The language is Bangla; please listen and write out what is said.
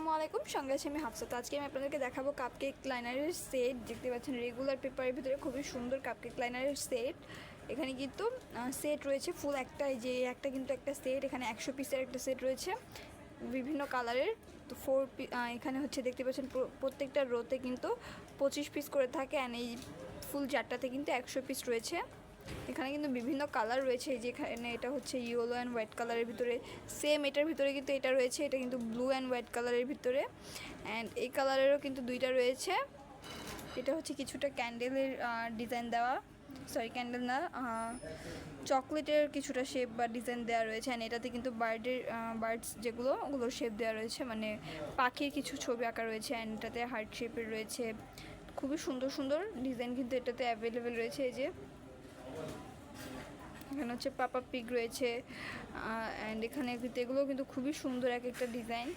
আসসালামু আলাইকুম, সঙ্গে আছে আমি হাফসা। তো আজকে আমি আপনাদেরকে দেখাবো কাপকেক লাইনারের সেট। দেখতে পাচ্ছেন রেগুলার পেপারের ভিতরে খুবই সুন্দর কাপকেক লাইনারের সেট। এখানে কিন্তু সেট রয়েছে ফুল একটা, এই যে একটা কিন্তু একটা সেট, এখানে 100 পিসের একটা সেট রয়েছে বিভিন্ন কালারের। তো এখানে হচ্ছে দেখতে পাচ্ছেন প্রত্যেকটা রোতে কিন্তু 25 পিস করে থাকে, অ্যান্ড এই ফুল জারটাতে কিন্তু 100 পিস রয়েছে। এখানে কিন্তু বিভিন্ন কালার রয়েছে, এই যে এখানে এটা হচ্ছে ইয়েলো অ্যান্ড হোয়াইট কালারের ভিতরে, সেম এটার ভিতরে কিন্তু এটা রয়েছে, এটা কিন্তু ব্লু অ্যান্ড হোয়াইট কালারের ভিতরে, অ্যান্ড এই কালারেরও কিন্তু দুইটা রয়েছে। এটা হচ্ছে কিছুটা ক্যান্ডেলের ডিজাইন দেওয়া, সরি ক্যান্ডেল না, চকলেটের কিছুটা শেপ বা ডিজাইন দেওয়া রয়েছে, অ্যান্ড এটাতে কিন্তু বার্ডস যেগুলো ওগুলোর শেপ দেওয়া রয়েছে, মানে পাখির কিছু ছবি আঁকা রয়েছে, অ্যান্ড এটাতে হার্ট শেপের রয়েছে। খুবই সুন্দর সুন্দর ডিজাইন কিন্তু এটাতে অ্যাভেলেবেল রয়েছে। এই যে এখানে হচ্ছে পাপা পিগ রয়েছে, অ্যান্ড এখানে কিন্তু এগুলো কিন্তু খুবই সুন্দর এক একটা ডিজাইন।